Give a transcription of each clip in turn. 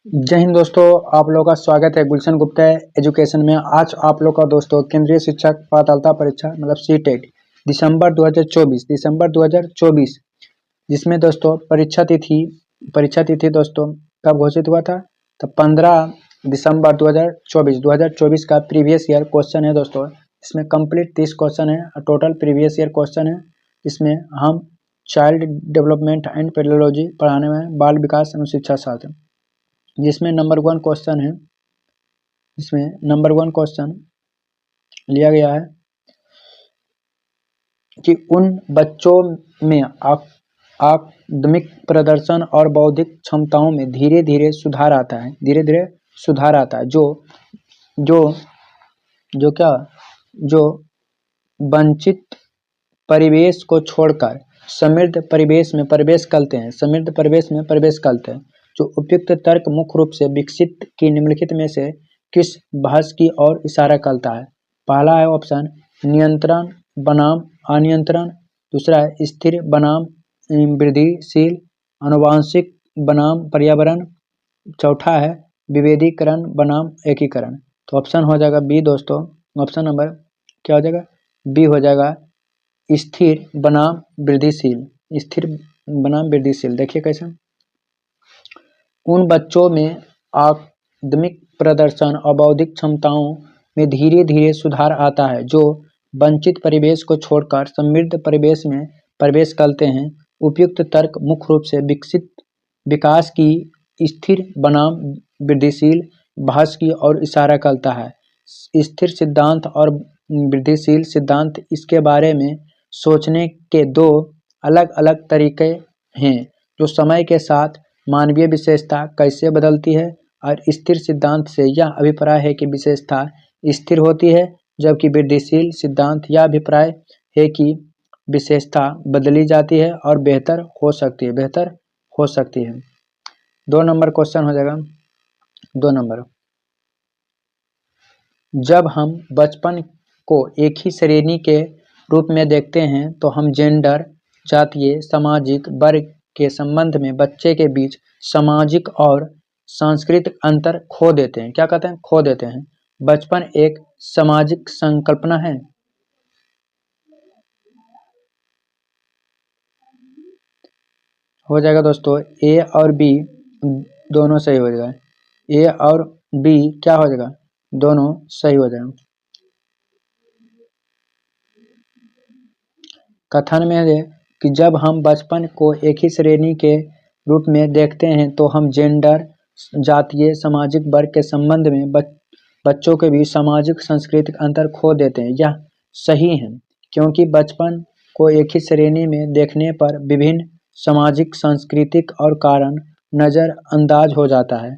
जय हिंद दोस्तों, आप लोगों का स्वागत है गुलशन गुप्ता एजुकेशन में। आज आप लोग का दोस्तों केंद्रीय शिक्षक पात्रता परीक्षा मतलब सीटेट दिसंबर 2024 जिसमें दोस्तों परीक्षा तिथि दोस्तों कब घोषित हुआ था? तो 15 दिसंबर 2024 का प्रीवियस ईयर क्वेश्चन है दोस्तों। इसमें कंप्लीट 30 क्वेश्चन है, टोटल प्रीवियस ईयर क्वेश्चन है। इसमें हम चाइल्ड डेवलपमेंट एंड पेडोलॉजी पढ़ाने में बाल विकास एवं शिक्षा शास्त्र, जिसमें नंबर 1 क्वेश्चन है। इसमें नंबर 1 क्वेश्चन लिया गया है कि उन बच्चों में आकादमिक प्रदर्शन और बौद्धिक क्षमताओं में धीरे धीरे सुधार आता है जो वंचित परिवेश को छोड़कर समृद्ध परिवेश में प्रवेश करते हैं जो उपयुक्त तर्क मुख्य रूप से विकसित की निम्नलिखित में से किस बहस की ओर इशारा करता है? पहला है ऑप्शन नियंत्रण बनाम अनियंत्रण, दूसरा है स्थिर बनाम वृद्धिशील, आनुवंशिक बनाम पर्यावरण, चौथा है विभेदीकरण बनाम एकीकरण। तो ऑप्शन हो जाएगा बी दोस्तों। ऑप्शन नंबर क्या हो जाएगा? बी हो जाएगा स्थिर बनाम वृद्धिशील। देखिए कैसे उन बच्चों में आकादमिक प्रदर्शन और बौद्धिक क्षमताओं में धीरे धीरे सुधार आता है जो वंचित परिवेश को छोड़कर समृद्ध परिवेश में प्रवेश करते हैं। उपयुक्त तर्क मुख्य रूप से विकसित विकास की स्थिर बनाम वृद्धिशील बहस की ओर इशारा करता है। स्थिर सिद्धांत और वृद्धिशील सिद्धांत इसके बारे में सोचने के दो अलग अलग तरीके हैं जो समय के साथ मानवीय विशेषता कैसे बदलती है, और स्थिर सिद्धांत से यह अभिप्राय है कि विशेषता स्थिर होती है, जबकि वृद्धिशील सिद्धांत यह अभिप्राय है कि विशेषता बदली जाती है और बेहतर हो सकती है। 2 नंबर क्वेश्चन हो जाएगा। 2 नंबर, जब हम बचपन को एक ही श्रेणी के रूप में देखते हैं तो हम जेंडर, जातीय, सामाजिक वर्ग के संबंध में बच्चे के बीच सामाजिक और सांस्कृतिक अंतर खो देते हैं। क्या कहते हैं? खो देते हैं। बचपन एक सामाजिक संकल्पना है। हो जाएगा दोस्तों ए और बी दोनों सही हो जाएगा। ए और बी क्या हो जाएगा? दोनों सही हो जाएगा। कथन में है कि जब हम बचपन को एक ही श्रेणी के रूप में देखते हैं तो हम जेंडर, जातीय, सामाजिक वर्ग के संबंध में बच्चों के बीच सामाजिक सांस्कृतिक अंतर खो देते हैं। यह सही है क्योंकि बचपन को एक ही श्रेणी में देखने पर विभिन्न सामाजिक, सांस्कृतिक और कारण नज़रअंदाज हो जाता है।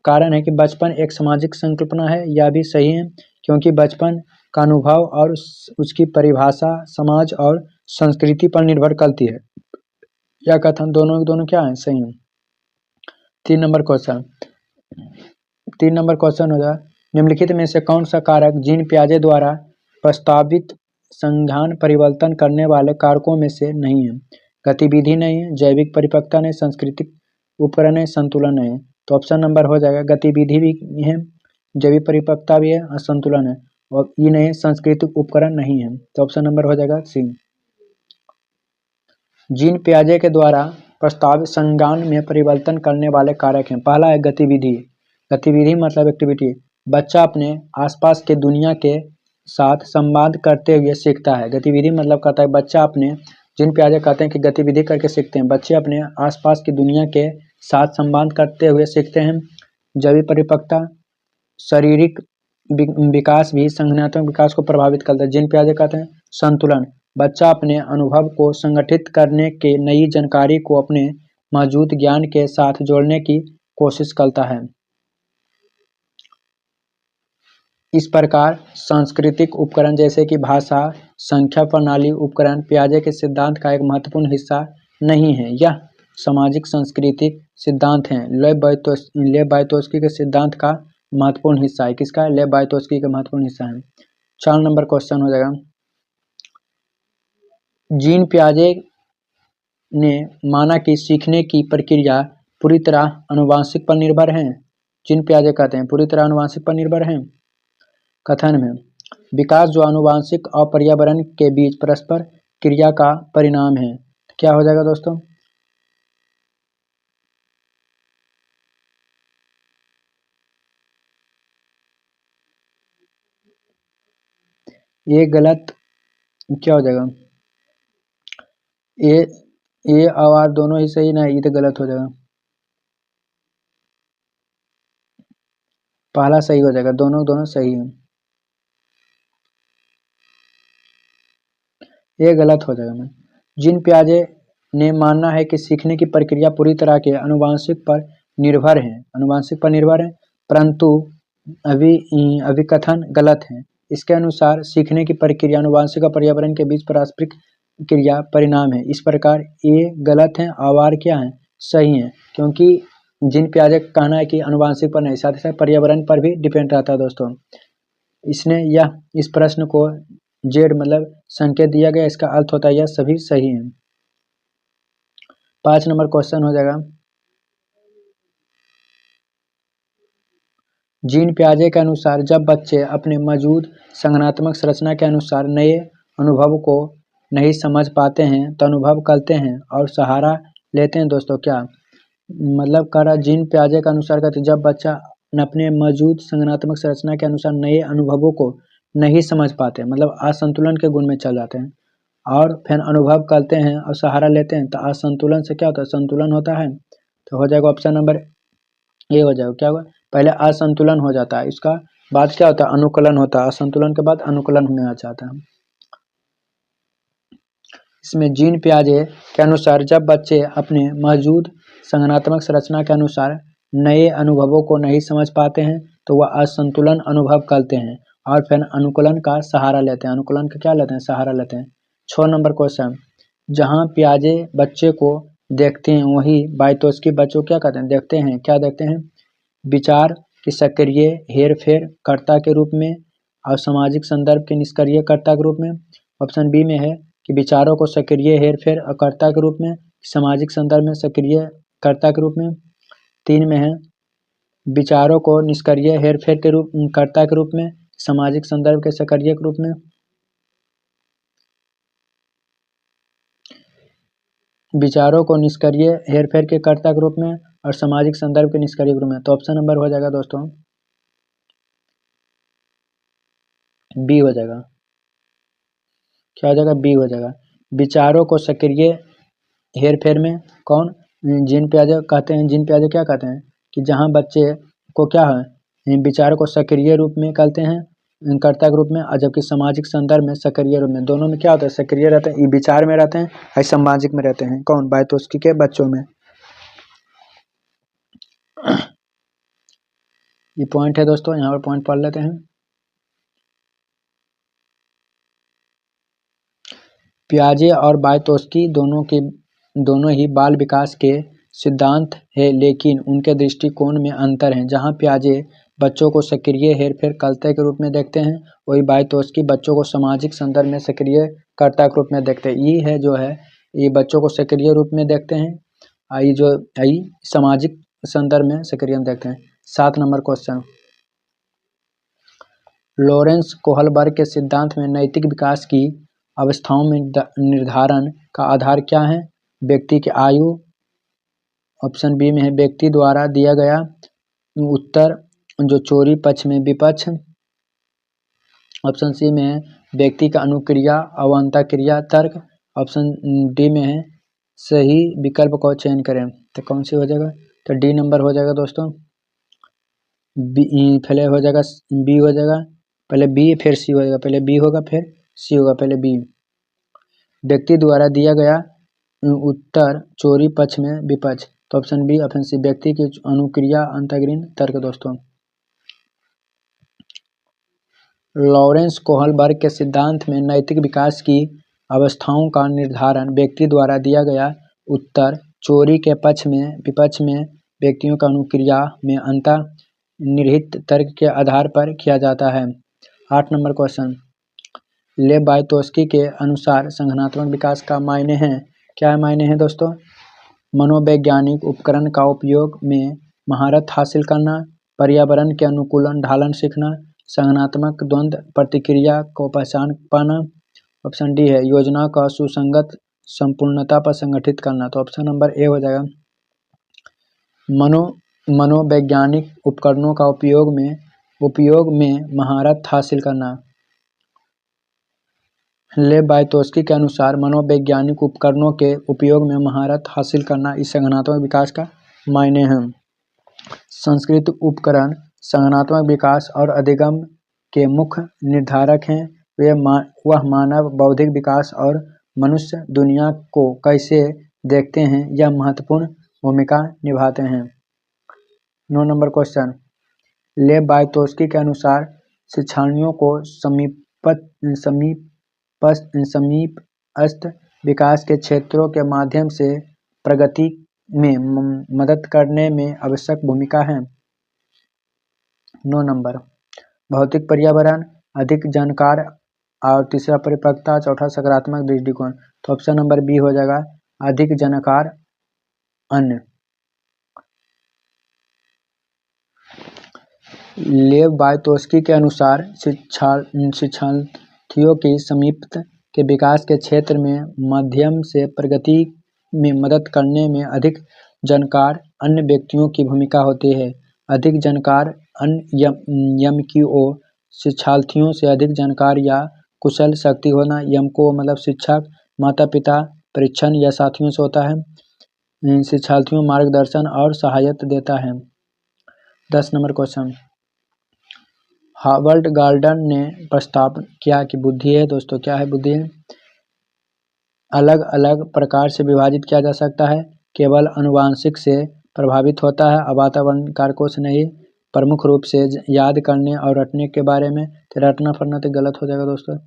कारण है कि बचपन एक सामाजिक संकल्पना है। यह भी सही है क्योंकि बचपन का अनुभव और उसकी परिभाषा समाज और संस्कृति पर निर्भर करती है। यह कथन दोनों क्या है? सही है। 3 नंबर क्वेश्चन हो जाए, निम्नलिखित में से कौन सा कारक जीन पियाजे द्वारा प्रस्तावित संज्ञान परिवर्तन करने वाले कारकों में से नहीं है? गतिविधि नहीं है, जैविक परिपक्वता नहीं, सांस्कृतिक उपकरण है, संतुलन नहीं है। तो ऑप्शन नंबर हो जाएगा गतिविधि भी है, जैविक परिपक्वता भी है और संतुलन है, और ये नहीं सांस्कृतिक उपकरण नहीं है। तो ऑप्शन नंबर हो जाएगा सी। जीन पियाजे के द्वारा प्रस्तावित संज्ञान में परिवर्तन करने वाले कारक हैं। पहला है गतिविधि मतलब एक्टिविटी। बच्चा अपने आसपास के दुनिया के साथ संवाद करते हुए सीखता है। गतिविधि मतलब कहता है बच्चा अपने, जीन पियाजे कहते हैं कि गतिविधि करके सीखते हैं। बच्चे अपने आसपास की दुनिया के साथ संवाद करते हुए सीखते हैं। जैविक परिपक्वता, शारीरिक विकास भी संज्ञानात्मक विकास को प्रभावित करता है। जीन पियाजे कहते हैं संतुलन, बच्चा अपने अनुभव को संगठित करने के नई जानकारी को अपने मौजूद ज्ञान के साथ जोड़ने की कोशिश करता है। इस प्रकार सांस्कृतिक उपकरण जैसे कि भाषा, संख्या प्रणाली उपकरण पियाजे के सिद्धांत का एक महत्वपूर्ण हिस्सा नहीं है। यह सामाजिक सांस्कृतिक सिद्धांत हैं। लेव वाइटोस्की के सिद्धांत का महत्वपूर्ण हिस्सा है। किसका? लेव वाइटोस्की का महत्वपूर्ण हिस्सा है। 4 नंबर क्वेश्चन हो जाएगा, जीन पियाजे ने माना कि सीखने की प्रक्रिया पूरी तरह आनुवंशिक पर निर्भर हैं? जीन पियाजे कहते हैं पूरी तरह आनुवंशिक पर निर्भर हैं। कथन में विकास जो आनुवंशिक और पर्यावरण के बीच परस्पर क्रिया का परिणाम है, क्या हो जाएगा दोस्तों? ये गलत, क्या हो जाएगा? ए और आर दोनों ही सही ना, ये तो गलत हो जाएगा। पहला सही हो जाएगा, दोनों सही है। ये गलत हो जाएगा। जीन पियाजे ने मानना है कि सीखने की प्रक्रिया पूरी तरह के आनुवंशिक पर निर्भर है, परंतु अभिकथन गलत है। इसके अनुसार सीखने की प्रक्रिया आनुवंशिक और पर्यावरण के बीच पारस्परिक क्रिया परिणाम है। इस प्रकार ये गलत है और आर क्या है? सही है, क्योंकि जीन पियाजे का कहना है कि आनुवंशिक पर नहीं, साथ ही साथ पर्यावरण पर भी डिपेंड रहता है दोस्तों। इसने यह इस प्रश्न को जेड मतलब संकेत दिया गया, इसका अर्थ होता है यह सभी सही है। 5 नंबर क्वेश्चन हो जाएगा। जीन पियाजे के अनुसार जब बच्चे अपने मौजूद संज्ञानात्मक संरचना के अनुसार नए अनुभव को नहीं समझ पाते हैं तो अनुभव करते हैं और सहारा लेते हैं। दोस्तों क्या मतलब कर रहा, जीन पियाजे के अनुसार कहते जब बच्चा अपने मौजूद संज्ञानात्मक संरचना के अनुसार नए अनुभवों को नहीं समझ पाते, मतलब असंतुलन के गुण में चल जाते हैं और फिर अनुभव करते हैं और सहारा लेते हैं, तो असंतुलन से क्या होता है? संतुलन होता है। तो हो जाएगा ऑप्शन नंबर ए हो जाएगा। क्या होगा? पहले असंतुलन हो जाता है, इसका बाद क्या होता है? अनुकूलन होता है, असंतुलन के बाद अनुकूलन में आ जाता है। इसमें जीन पियाजे के अनुसार जब बच्चे अपने मौजूद संज्ञानात्मक संरचना के अनुसार नए अनुभवों को नहीं समझ पाते हैं तो वह असंतुलन अनुभव करते हैं और फिर अनुकूलन का सहारा लेते हैं। अनुकूलन का क्या लेते हैं? सहारा लेते हैं। 6 नंबर क्वेश्चन, जहाँ पियाजे बच्चे को देखते हैं वही वाइटोस्की बच्चों क्या कहते हैं? देखते हैं। क्या देखते हैं? विचार की सक्रिय हेरफेर कर्ता के रूप में और सामाजिक संदर्भ के निष्क्रिय कर्ता के रूप में। ऑप्शन बी में है कि विचारों को सक्रिय हेरफेर कर्ता के रूप में, सामाजिक संदर्भ में सक्रिय कर्ता के रूप में। 3 में है विचारों को निष्क्रिय हेरफेर के रूप कर्ता के रूप में, सामाजिक संदर्भ के सक्रिय के रूप में। विचारों को निष्क्रिय हेरफेर के कर्ता के रूप में और सामाजिक संदर्भ के निष्क्रिय के रूप में। तो ऑप्शन नंबर हो जाएगा दोस्तों बी हो जाएगा। क्या हो जाएगा? बी हो जाएगा। विचारों को सक्रिय हेरफेर में कौन? जीन पियाजे कहते हैं। जीन पियाजे क्या कहते हैं कि जहाँ बच्चे को क्या है विचारों को सक्रिय रूप में करते हैं कर्ता के रूप में, और जबकि सामाजिक संदर्भ में सक्रिय रूप में। दोनों में क्या होता है? सक्रिय रहते हैं, ये विचार में रहते हैं और सामाजिक में रहते हैं। कौन? वाइटोस्की के बच्चों में। ये पॉइंट है दोस्तों, यहाँ पर पॉइंट पढ़ लेते हैं। पियाजे और वाइटोस्की दोनों ही बाल विकास के सिद्धांत है, लेकिन उनके दृष्टिकोण में अंतर है। जहाँ पियाजे बच्चों को सक्रिय हेरफेर कर्ता के रूप में देखते हैं, वही वाइटोस्की बच्चों को सामाजिक संदर्भ में सक्रिय कर्ता के रूप में देखते हैं। ये है जो है ये बच्चों को सक्रिय रूप में देखते हैं, आई जो आई सामाजिक संदर्भ में सक्रिय देखते हैं। 7 नंबर क्वेश्चन, लॉरेंस कोहलबर्ग के सिद्धांत में नैतिक विकास की अवस्थाओं में निर्धारण का आधार क्या है? व्यक्ति की आयु। ऑप्शन बी में है व्यक्ति द्वारा दिया गया उत्तर जो चोरी पक्ष में विपक्ष। ऑप्शन सी में है व्यक्ति का अनुक्रिया अवंता क्रिया तर्क। ऑप्शन डी में है सही विकल्प को चयन करें। तो कौन सी हो जाएगा? तो डी नंबर हो जाएगा दोस्तों। पहले हो जाएगा बी हो जाएगा, पहले बी फिर सी हो जाएगा, पहले बी होगा फिर सी होगा, पहले बी। व्यक्ति द्वारा दिया गया उत्तर चोरी पक्ष में विपक्ष। तो ऑप्शन बी ऑप्शन सी व्यक्ति की अनुक्रिया अंतर्ग्रहण तर्क। दोस्तों लॉरेंस कोहलबर्ग के सिद्धांत में नैतिक विकास की अवस्थाओं का निर्धारण व्यक्ति द्वारा दिया गया उत्तर चोरी के पक्ष में विपक्ष में व्यक्तियों का अनुक्रिया में अंतर्निहित तर्क के आधार पर किया जाता है। 8 नंबर क्वेश्चन, लेव वाइटोस्की के अनुसार संज्ञानात्मक विकास का मायने हैं। क्या मायने हैं दोस्तों? मनोवैज्ञानिक उपकरण का उपयोग में महारत हासिल करना, पर्यावरण के अनुकूलन ढालन सीखना, संज्ञानात्मक द्वंद्व प्रतिक्रिया को पहचान पाना। ऑप्शन डी है योजना का सुसंगत संपूर्णता पर संगठित करना। तो ऑप्शन नंबर ए हो जाएगा। मनोवैज्ञानिक उपकरणों का उपयोग में महारत हासिल करना। लेव वाइतोस्की के अनुसार मनोवैज्ञानिक उपकरणों के उपयोग में महारत हासिल करना इस संज्ञानात्मक विकास का मायने हैं। संस्कृत उपकरण संज्ञानात्मक विकास और अधिगम के मुख्य निर्धारक हैं। वह मानव बौद्धिक विकास और मनुष्य दुनिया को कैसे देखते हैं यह महत्वपूर्ण भूमिका निभाते हैं। 9 नंबर क्वेश्चन, लेव वाइतोस्की के अनुसार शिक्षार्थियों को समीपस्थ विकास के क्षेत्रों के माध्यम से प्रगति में मदद करने में आवश्यक भूमिका है। 9 नंबर, भौतिक पर्यावरण, अधिक जानकार और तीसरा परिपक्वता, चौथा सकारात्मक दृष्टिकोण। तो ऑप्शन नंबर बी हो जाएगा अधिक जानकार अन्य। लेव वाइतोस्की के अनुसार शिक्षार्थियों की समीपस्थ के विकास के क्षेत्र में माध्यम से प्रगति में मदद करने में अधिक जानकार अन्य व्यक्तियों की भूमिका होती है। अधिक जानकार अन्य यमकीओ शिक्षार्थियों से अधिक जानकार या कुशल शक्ति होना। यमको मतलब शिक्षक, माता पिता, परीक्षण या साथियों से होता है। शिक्षार्थियों मार्गदर्शन और सहायता देता है। 10 नंबर क्वेश्चन, हावर्ड गार्डन ने प्रस्ताव किया कि बुद्धि है। दोस्तों क्या है बुद्धि है? अलग अलग प्रकार से विभाजित किया जा सकता है, केवल अनुवांशिक से प्रभावित होता है, वातावरण कारकों से नहीं। प्रमुख रूप से याद करने और रटने के बारे में। तो रटना फटना तो गलत हो जाएगा दोस्तों।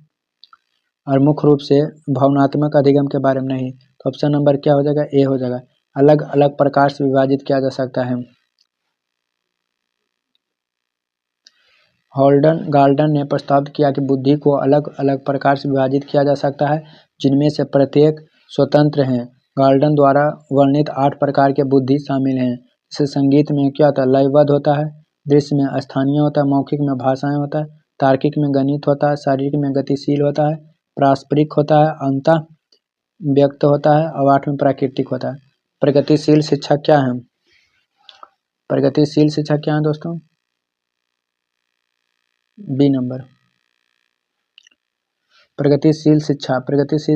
और मुख्य रूप से भावनात्मक अधिगम के बारे में नहीं। तो ऑप्शन नंबर क्या हो जाएगा? ए हो जाएगा। अलग अलग प्रकार से विभाजित किया जा सकता है। हॉल्डन गार्डन ने प्रस्ताव किया कि बुद्धि को अलग अलग प्रकार से विभाजित किया जा सकता है, जिनमें से प्रत्येक स्वतंत्र हैं। गार्डन द्वारा वर्णित 8 प्रकार के बुद्धि शामिल हैं। जैसे संगीत में क्या होता है? लयबद्ध होता है, दृश्य में स्थानीय होता है, मौखिक में भाषाएं होता है, तार्किक में गणित होता है, शारीरिक में गतिशील होता है, पारस्परिक होता है, अंतः व्यक्त होता है और 8 में प्राकृतिक होता है। प्रगतिशील शिक्षा क्या है? प्रगतिशील शिक्षा क्या है दोस्तों? बी नंबर, प्रगतिशील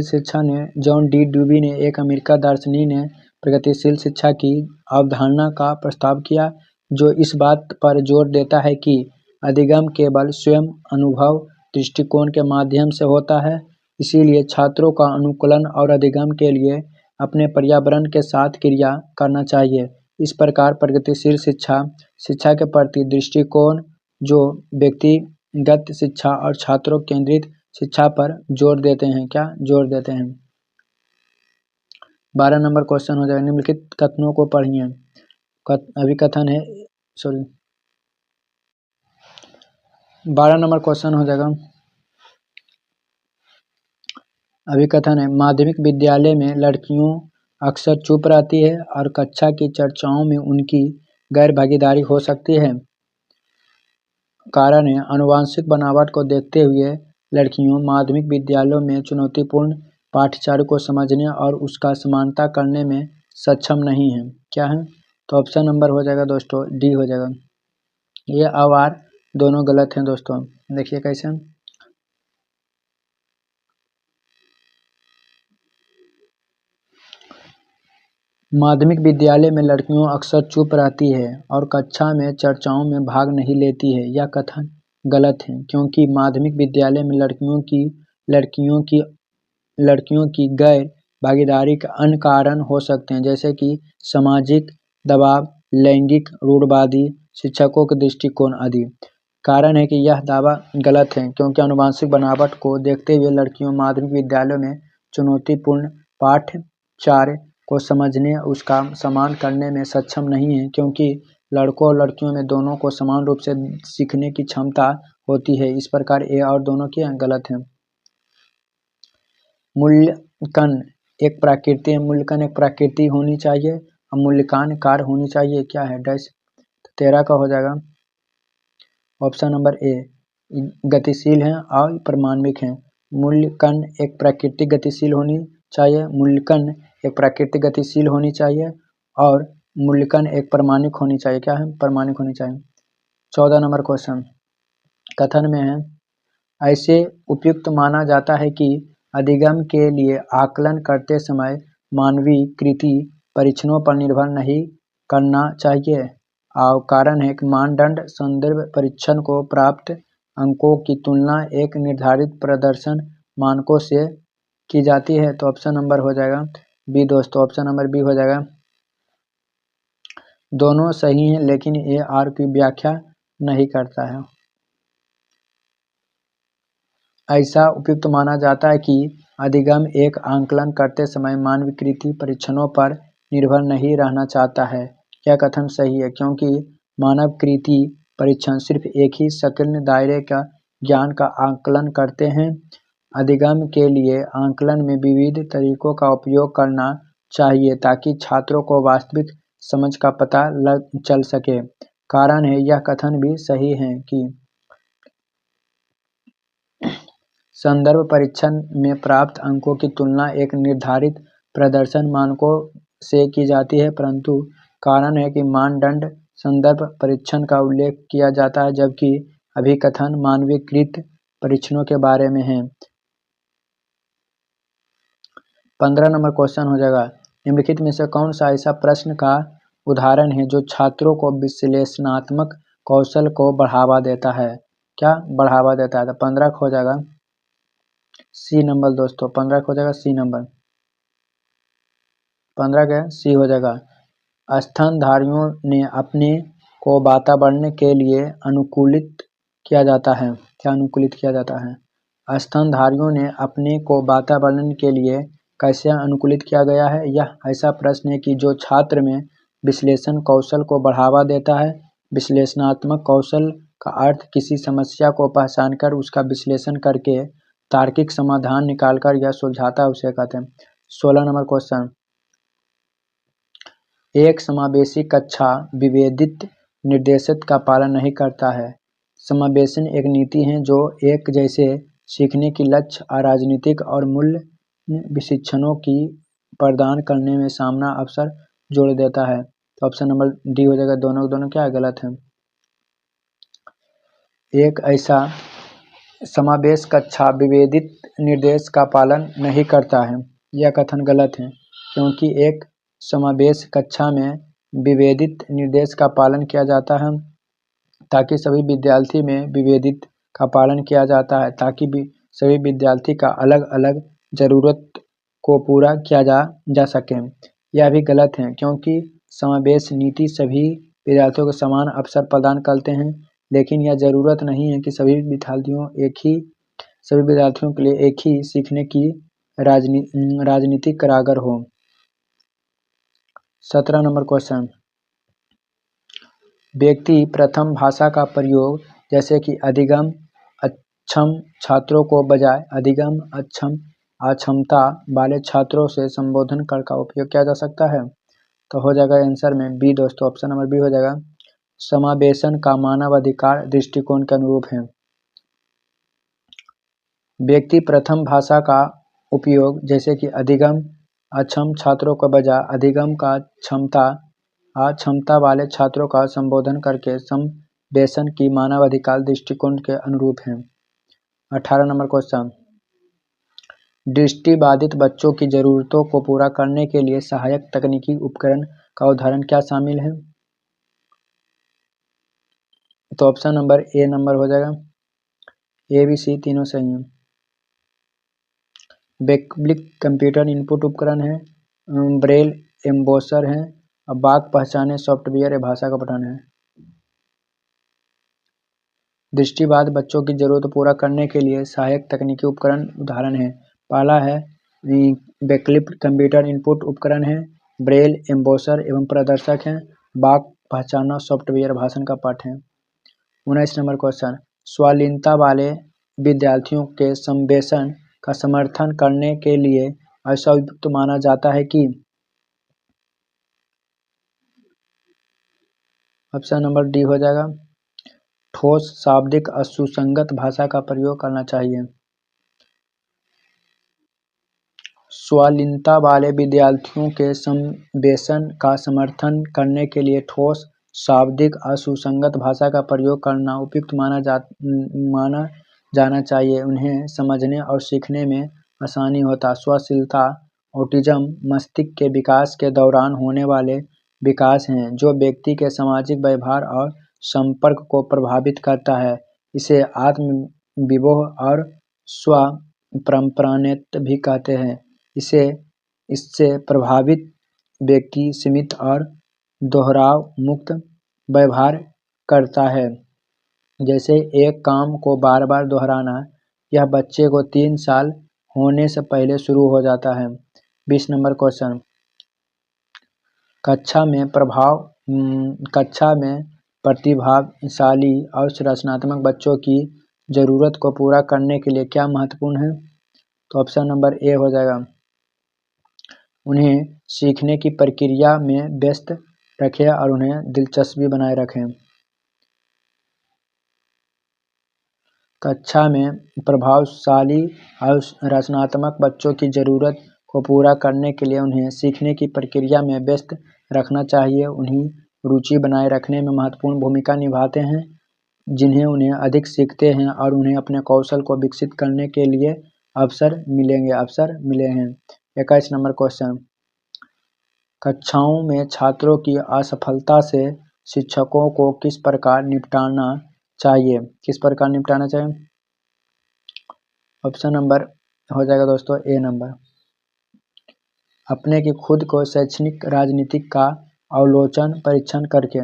शिक्षा ने जॉन डी ड्यूबी ने एक अमेरिका दार्शनिक ने प्रगतिशील शिक्षा की अवधारणा का प्रस्ताव किया, जो इस बात पर जोर देता है कि अधिगम केवल स्वयं अनुभव दृष्टिकोण के माध्यम से होता है। इसीलिए छात्रों का अनुकूलन और अधिगम के लिए अपने पर्यावरण के साथ क्रिया करना चाहिए। इस प्रकार प्रगतिशील शिक्षा के प्रति दृष्टिकोण जो व्यक्तिगत शिक्षा और छात्रों केंद्रित शिक्षा पर जोर देते हैं। क्या जोर देते हैं? 12 नंबर क्वेश्चन हो जाएगा। निम्नलिखित कथनों को पढ़िए। अभिकथन है 12 नंबर क्वेश्चन हो जाएगा। अभिकथन है माध्यमिक विद्यालय में लड़कियों अक्सर चुप रहती है और कक्षा की चर्चाओं में उनकी गैर भागीदारी हो सकती है। कारण है आनुवंशिक बनावट को देखते हुए लड़कियों माध्यमिक विद्यालयों में चुनौतीपूर्ण पाठ्यचर्या को समझने और उसका समानता करने में सक्षम नहीं है। क्या है? तो ऑप्शन नंबर हो जाएगा दोस्तों डी हो जाएगा। ये और दोनों गलत हैं दोस्तों। देखिए कैसे, माध्यमिक विद्यालय में लड़कियों अक्सर चुप रहती है और कक्षा में चर्चाओं में भाग नहीं लेती है। यह कथन गलत है, क्योंकि माध्यमिक विद्यालय में लड़कियों की गैर भागीदारी के अन्य कारण हो सकते हैं, जैसे कि सामाजिक दबाव, लैंगिक रूढ़िवादी शिक्षकों के दृष्टिकोण आदि। कारण है कि यह दावा गलत है, क्योंकि आनुवंशिक बनावट को देखते हुए लड़कियों माध्यमिक विद्यालयों में चुनौतीपूर्ण पाठ्यचर्या को समझने उसका समान करने में सक्षम नहीं है, क्योंकि लड़कों और लड़कियों में दोनों को समान रूप से सीखने की क्षमता होती है। इस प्रकार ए और दोनों के गलत हैं। मूल्यांकन एक प्रकृति है, मूल्यांकन एक प्रकृति होनी चाहिए और मूल्यांकन कार्य होनी चाहिए। क्या है डैश? 13 का हो जाएगा ऑप्शन नंबर ए, गतिशील हैं और परमाण्विक हैं। मूल्यांकन एक प्राकृतिक गतिशील होनी चाहिए, मूल्यांकन एक प्राकृतिक गतिशील होनी चाहिए और मूल्यांकन एक परमाणुक होनी चाहिए। क्या है? परमाणुक होनी चाहिए। 14 नंबर क्वेश्चन कथन में है, ऐसे उपयुक्त माना जाता है कि अधिगम के लिए आकलन करते समय मानवीय कृति परीक्षणों पर निर्भर नहीं करना चाहिए। और कारण है कि मानदंड संदर्भ परीक्षण को प्राप्त अंकों की तुलना एक निर्धारित प्रदर्शन मानकों से की जाती है। तो ऑप्शन नंबर हो जाएगा बी दोस्तों, ऑप्शन नंबर बी हो जाएगा। दोनों सही हैं लेकिन ये आर की व्याख्या नहीं करता है। ऐसा उपयुक्त माना जाता है कि अधिगम एक आकलन करते समय मानवीय कृति परीक्षणों पर निर्भर नहीं रहना चाहता है। यह कथन सही है क्योंकि मानव कृति परीक्षण सिर्फ एक ही संकीर्ण दायरे का ज्ञान का आकलन करते हैं। अधिगम के लिए आकलन में विविध तरीकों का उपयोग करना चाहिए ताकि छात्रों को वास्तविक समझ का पता चल सके। कारण है यह कथन भी सही है कि संदर्भ परीक्षण में प्राप्त अंकों की तुलना एक निर्धारित प्रदर्शन मानकों से की जाती है, परंतु कारण है कि मानदंड संदर्भ परीक्षण का उल्लेख किया जाता है जबकि अभिकथन मानवीकृत परीक्षणों के बारे में है। 15 नंबर क्वेश्चन हो जाएगा, निम्नलिखित में से कौन सा ऐसा प्रश्न का उदाहरण है जो छात्रों को विश्लेषणात्मक कौशल को बढ़ावा देता है? क्या बढ़ावा देता है? तो 15 हो जाएगा सी नंबर दोस्तों, 15 हो जाएगा सी नंबर, 15 का सी हो जाएगा। स्तनधारियों ने अपने को वातावरण के लिए अनुकूलित किया जाता है। क्या अनुकूलित किया जाता है? स्तनधारियों ने अपने को वातावरण के लिए कैसे अनुकूलित किया गया है? यह ऐसा प्रश्न है कि जो छात्र में विश्लेषण कौशल को बढ़ावा देता है। विश्लेषणात्मक कौशल का अर्थ किसी समस्या को पहचान कर उसका विश्लेषण करके तार्किक समाधान निकालकर यह सुलझाता है, उसे कहते हैं। 16 नंबर क्वेश्चन, एक समावेशी कक्षा विभेदित निर्देशित का पालन नहीं करता है। समावेशन एक नीति है जो एक जैसे सीखने की लक्ष्य और राजनीतिक और मूल्य विशिक्षणों की प्रदान करने में सामना अवसर जोड़ देता है। तो ऑप्शन नंबर डी हो जाएगा। दोनों क्या है? गलत है। एक ऐसा समावेश कक्षा विभेदित निर्देश का पालन नहीं करता है, यह कथन गलत है क्योंकि एक समावेश कक्षा में विभेदित निर्देश का पालन किया जाता है ताकि सभी विद्यार्थी में विभेदित का पालन किया जाता है ताकि सभी विद्यार्थी का अलग अलग जरूरत को पूरा किया जा सके। यह भी गलत है क्योंकि समावेश नीति सभी विद्यार्थियों को समान अवसर प्रदान करते हैं, लेकिन यह जरूरत नहीं है कि सभी विद्यार्थियों के लिए एक ही सीखने की राजनीतिक करागर हो। 17 नंबर क्वेश्चन, व्यक्ति प्रथम भाषा का प्रयोग जैसे कि अधिगम अक्षम छात्रों को बजाय अधिगम अक्षमता वाले छात्रों से संबोधन कर का उपयोग किया जा सकता है। तो हो जाएगा आंसर में बी दोस्तों, ऑप्शन नंबर बी हो जाएगा। समावेशन का मानव अधिकार दृष्टिकोण के अनुरूप है। व्यक्ति प्रथम भाषा का उपयोग जैसे कि अधिगम अक्षम छात्रों को बजाय अधिगम का अक्षमता वाले छात्रों का संबोधन करके समावेशन की मानव अधिकार दृष्टिकोण के अनुरूप है। 18 नंबर क्वेश्चन, दृष्टिबाधित बच्चों की जरूरतों को पूरा करने के लिए सहायक तकनीकी उपकरण का उदाहरण क्या शामिल है? तो ऑप्शन नंबर ए नंबर हो जाएगा, ए बी सी तीनों सही हैं। वैकल्पिक कंप्यूटर इनपुट उपकरण है, ब्रेल एम्बोसर है, वाक्य पहचाने सॉफ्टवेयर या भाषा का पठन है। दृष्टिबाधित बच्चों की जरूरत पूरा करने के लिए सहायक तकनीकी उपकरण उदाहरण है। पहला है वैकल्पिक कंप्यूटर इनपुट उपकरण है, ब्रेल एम्बोसर एवं प्रदर्शक है, वाक्य पहचाना सॉफ्टवेयर भाषण का पाठ है। 19 नंबर क्वेश्चन, स्वालीनता वाले विद्यार्थियों के संवेशन का समर्थन करने के लिए ऐसा उपयुक्त माना जाता है कि ऑप्शन नंबर डी हो जाएगा, ठोस शाब्दिक सुसंगत भाषा का प्रयोग करना चाहिए। स्वालीनता वाले विद्यार्थियों के सम्प्रेषण का समर्थन करने के लिए ठोस शाब्दिक सुसंगत भाषा का प्रयोग करना उपयुक्त माना जाना चाहिए। उन्हें समझने और सीखने में आसानी होता। स्वशीलता ऑटिज्म मस्तिष्क के विकास के दौरान होने वाले विकास हैं जो व्यक्ति के सामाजिक व्यवहार और संपर्क को प्रभावित करता है। इसे आत्म-विभोह और स्व-प्रमाणित भी कहते हैं। इससे प्रभावित व्यक्ति सीमित और दोहराव मुक्त व्यवहार करता है। जैसे एक काम को बार बार दोहराना, यह बच्चे को 3 साल होने से पहले शुरू हो जाता है। 20 नंबर क्वेश्चन, कक्षा में प्रतिभाशाली और रचनात्मक बच्चों की ज़रूरत को पूरा करने के लिए क्या महत्वपूर्ण है? तो ऑप्शन नंबर ए हो जाएगा, उन्हें सीखने की प्रक्रिया में व्यस्त रखें और उन्हें दिलचस्पी बनाए रखें। कक्षा में प्रभावशाली और रचनात्मक बच्चों की ज़रूरत को पूरा करने के लिए उन्हें सीखने की प्रक्रिया में व्यस्त रखना चाहिए। उन्हें रुचि बनाए रखने में महत्वपूर्ण भूमिका निभाते हैं, जिन्हें उन्हें अधिक सीखते हैं और उन्हें अपने कौशल को विकसित करने के लिए अवसर मिले हैं। 21 नंबर क्वेश्चन, कक्षाओं में छात्रों की असफलता से शिक्षकों को किस प्रकार निपटाना चाहिए? ऑप्शन नंबर हो जाएगा दोस्तों ए नंबर, अपने की खुद को शैक्षणिक राजनीति का अवलोकन परीक्षण करके।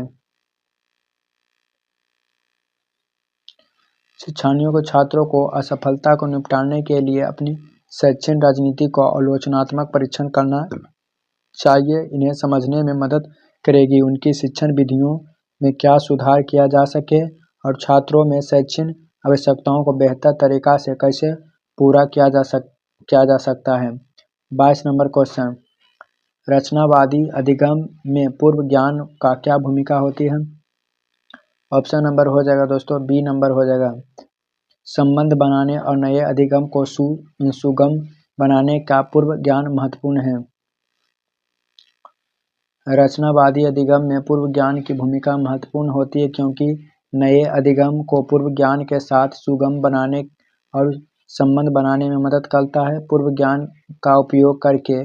शिक्षार्थियों को छात्रों को असफलता को निपटाने के लिए अपनी शैक्षणिक राजनीति का आलोचनात्मक परीक्षण करना चाहिए। इन्हें समझने में मदद करेगी उनकी शिक्षण विधियों में क्या सुधार किया जा सके और छात्रों में शैक्षणिक आवश्यकताओं को बेहतर तरीका से कैसे पूरा किया जा सकता है। 22 नंबर क्वेश्चन, रचनावादी अधिगम में पूर्व ज्ञान का क्या भूमिका होती है? ऑप्शन नंबर हो जाएगा दोस्तों बी नंबर हो जाएगा, संबंध बनाने और नए अधिगम को सुगम बनाने का पूर्व ज्ञान महत्वपूर्ण है। रचनावादी अधिगम में पूर्व ज्ञान की भूमिका महत्वपूर्ण होती है क्योंकि नए अधिगम को पूर्व ज्ञान के साथ सुगम बनाने और संबंध बनाने में मदद करता है। पूर्व ज्ञान का उपयोग करके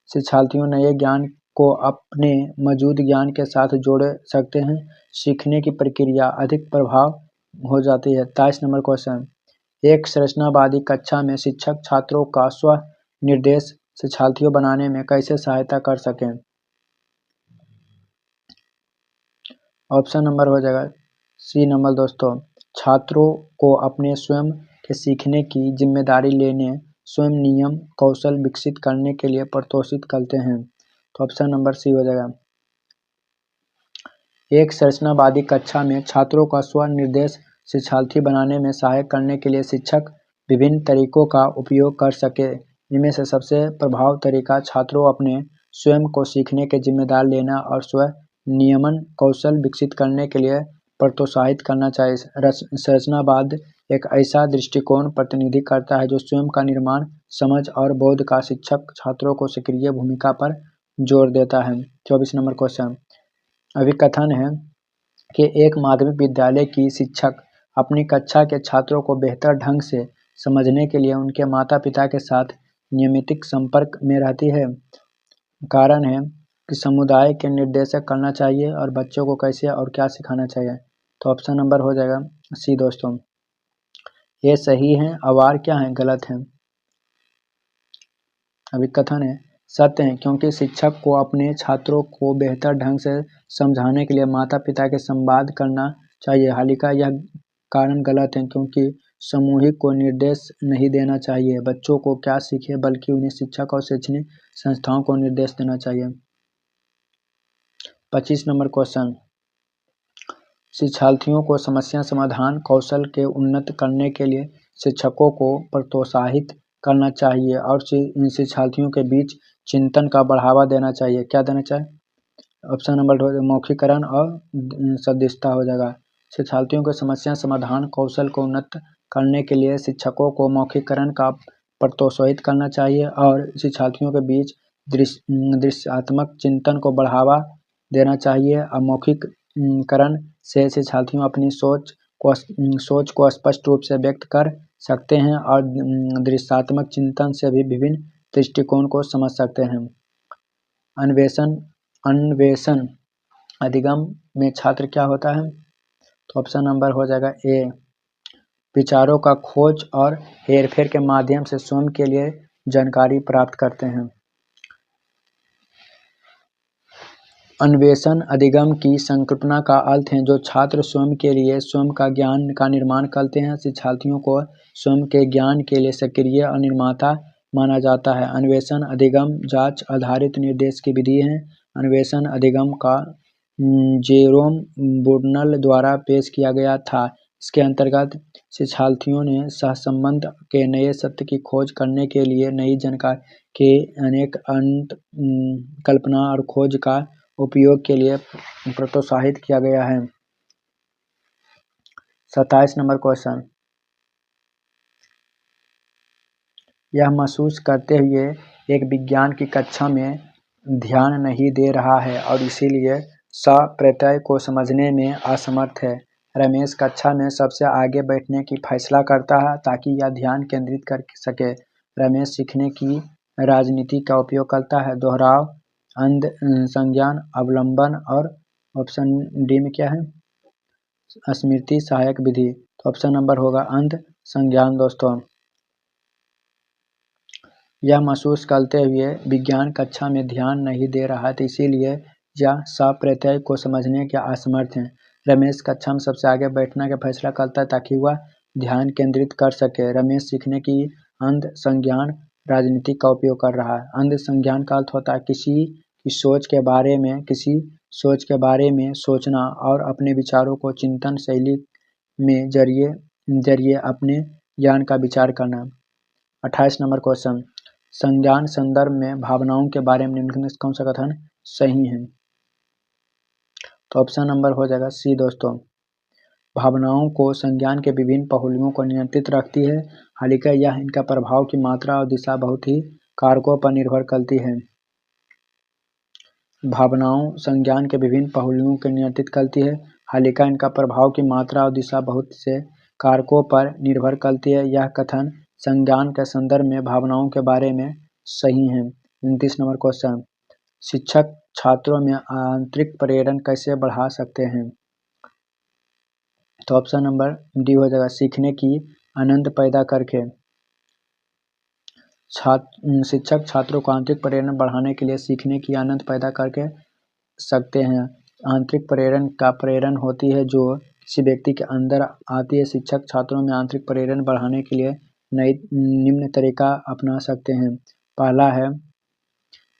शिक्षार्थियों नए ज्ञान को अपने मौजूद ज्ञान के साथ जोड़ सकते हैं। सीखने की प्रक्रिया अधिक प्रभाव हो जाती है। 23 नंबर क्वेश्चन, एक रचनावादी कक्षा में शिक्षक छात्रों का स्व निर्देश शिक्षार्थियों बनाने में कैसे सहायता कर सकें? ऑप्शन नंबर हो जाएगा सी नंबर दोस्तों, छात्रों को अपने स्वयं के सीखने की जिम्मेदारी लेने, स्वयं नियम कौशल विकसित करने के लिए प्रोत्साहित करते हैं। तो ऑप्शन नंबर सी हो जाएगा, एक रचनावादी कक्षा में छात्रों का स्व निर्देश शिक्षार्थी बनाने में सहायक करने के लिए शिक्षक विभिन्न तरीकों का उपयोग कर सके। इनमें से सबसे प्रभावी तरीका छात्रों अपने स्वयं को सीखने के जिम्मेदार लेना और स्व नियमन कौशल विकसित करने के लिए प्रोत्साहित करना चाहिए। रचनावाद एक ऐसा दृष्टिकोण प्रतिनिधित्व करता है जो स्वयं का निर्माण, समझ और बोध का शिक्षक छात्रों को सक्रिय भूमिका पर जोर देता है। 24 नंबर क्वेश्चन, अभिकथन है कि एक माध्यमिक विद्यालय की शिक्षक अपनी कक्षा के छात्रों को बेहतर ढंग से समझने के लिए उनके माता पिता के साथ नियमित संपर्क में रहती है। कारण है कि समुदाय के निर्देशक करना चाहिए और बच्चों को कैसे और क्या सिखाना चाहिए। तो ऑप्शन नंबर हो जाएगा सी दोस्तों, ये सही है और क्या है गलत है। अभिकथन है सत्य है क्योंकि शिक्षक को अपने छात्रों को बेहतर ढंग से समझाने के लिए माता पिता के संवाद करना चाहिए। हालांकि यह कारण गलत है क्योंकि सामूहिक को निर्देश नहीं देना चाहिए। बच्चों को क्या सीखे बल्कि उन्हें शिक्षक और शैक्षणिक संस्थाओं को निर्देश देना चाहिए। 25 नंबर क्वेश्चन, शिक्षार्थियों को समस्या समाधान कौशल के उन्नत करने के लिए शिक्षकों को प्रोत्साहित करना चाहिए और शिक्षार्थियों के बीच चिंतन का बढ़ावा देना चाहिए। क्या देना चाहिए? ऑप्शन नंबर 2 मौखिकरण और सदस्यता हो जाएगा। शिक्षार्थियों के समस्या समाधान कौशल को उन्नत करने के लिए शिक्षकों को मौखिकरण का प्रोत्साहित करना चाहिए और शिक्षार्थियों के बीच दृश्यात्मक चिंतन को बढ़ावा देना चाहिए। अमौखिकरण से शिक्षार्थियों अपनी सोच को स्पष्ट रूप से व्यक्त कर सकते हैं और दृश्यात्मक चिंतन से भी विभिन्न दृष्टिकोण को समझ सकते हैं। अन्वेषण अधिगम में छात्र क्या होता है? तो ऑप्शन नंबर हो जाएगा ए, विचारों का खोज और हेरफेर के माध्यम से स्वयं के लिए जानकारी प्राप्त करते हैं। अन्वेषण अधिगम की संकल्पना का अर्थ है जो छात्र स्वयं के लिए स्वयं का ज्ञान का निर्माण करते हैं। शिक्षार्थियों को स्वयं के ज्ञान के लिए सक्रिय और निर्माता माना जाता है। अन्वेषण अधिगम जांच आधारित निर्देश की विधि है। अन्वेषण अधिगम का जेरोम बुर्नल द्वारा पेश किया गया था। इसके अंतर्गत शिक्षार्थियों ने सहसंबंध के नए सत्य की खोज करने के लिए नई जानकारी के अनेक कल्पना और खोज का उपयोग के लिए प्रोत्साहित किया गया है। 27 नंबर क्वेश्चन, यह महसूस करते हुए एक विज्ञान की कक्षा में ध्यान नहीं दे रहा है और इसीलिए प्रत्यय को समझने में असमर्थ है। रमेश कक्षा में सबसे आगे बैठने की फैसला करता है ताकि यह ध्यान केंद्रित कर सके। रमेश सीखने की राजनीति का उपयोग करता है। दोहराव, अंध संज्ञान, अवलंबन और ऑप्शन डी में क्या है? स्मृति सहायक विधि। तो ऑप्शन नंबर होगा अंध संज्ञान दोस्तों। यह महसूस करते हुए विज्ञान कक्षा में ध्यान नहीं दे रहा था, इसीलिए यह प्रत्यय को समझने के असमर्थ है। रमेश कक्षा में सबसे आगे बैठने का फैसला करता है ताकि वह ध्यान केंद्रित कर सके। रमेश सीखने की अंध संज्ञान राजनीति का उपयोग कर रहा है। अंध संज्ञान का अर्थ होता है किसी सोच के बारे में सोचना और अपने विचारों को चिंतन शैली में जरिए अपने ज्ञान का विचार करना। 28 नंबर क्वेश्चन, संज्ञान संदर्भ में भावनाओं के बारे में निम्नलिखित में से कौन सा कथन सही है? तो ऑप्शन नंबर हो जाएगा सी दोस्तों। भावनाओं को संज्ञान के विभिन्न पहलुओं को नियंत्रित रखती है, हालांकि यह इनका प्रभाव की मात्रा और दिशा बहुत ही कारकों पर निर्भर करती है। भावनाओं संज्ञान के विभिन्न पहलुओं को नियंत्रित करती है, हालांकि इनका प्रभाव की मात्रा और दिशा बहुत से कारकों पर निर्भर करती है। यह कथन संज्ञान के संदर्भ में भावनाओं के बारे में सही है। 29 नंबर क्वेश्चन, शिक्षक छात्रों में आंतरिक प्रेरणा कैसे बढ़ा सकते हैं? तो ऑप्शन नंबर डी हो जाएगा सीखने की आनंद पैदा करके। शिक्षक छात्रों को आंतरिक प्रेरणा बढ़ाने के लिए सीखने की आनंद पैदा करके सकते हैं। आंतरिक प्रेरणा होती है जो किसी व्यक्ति के अंदर आती है। शिक्षक छात्रों में आंतरिक प्रेरणा बढ़ाने के लिए निम्न तरीका अपना सकते हैं। पहला है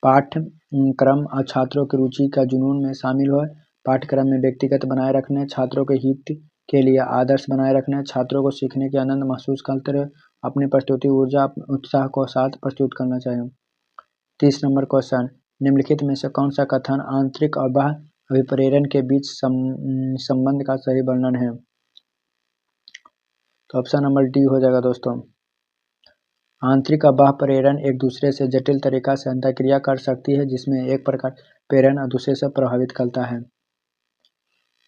पाठ्यक्रम और छात्रों की रुचि का जुनून में शामिल हो। पाठ्यक्रम में व्यक्तिगत बनाए रखने, छात्रों के हित के लिए आदर्श बनाए रखने, छात्रों को सीखने के आनंद महसूस करते रहे, अपनी प्रस्तुति ऊर्जा उत्साह को साथ प्रस्तुत करना चाहिए। 30 नंबर क्वेश्चन, निम्नलिखित में से कौन सा कथन आंतरिक और बाह्य अभिप्रेरण के बीच संबंध का सही वर्णन है? तो ऑप्शन नंबर डी हो जाएगा दोस्तों। आंतरिक और बाह्य प्रेरण एक दूसरे से जटिल तरीका से अंतःक्रिया कर सकती है, जिसमें एक प्रकार प्रेरण दूसरे से प्रभावित करता है।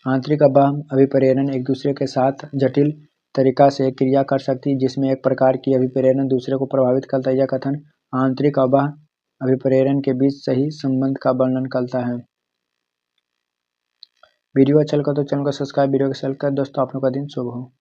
आंतरिक और बाह्य अभिप्रेरण एक दूसरे के साथ जटिल तरीका से क्रिया कर सकती है, जिसमें एक प्रकार की अभिप्रेरण दूसरे को प्रभावित करता है। यह कथन आंतरिक और बाह्य अभिप्रेरण के बीच सही संबंध का वर्णन करता है। वीडियो अच्छा लगा तो चैनल को सब्सक्राइब, वीडियो को शेयर कर दोस्तों। आप लोगों का दिन शुभ हो।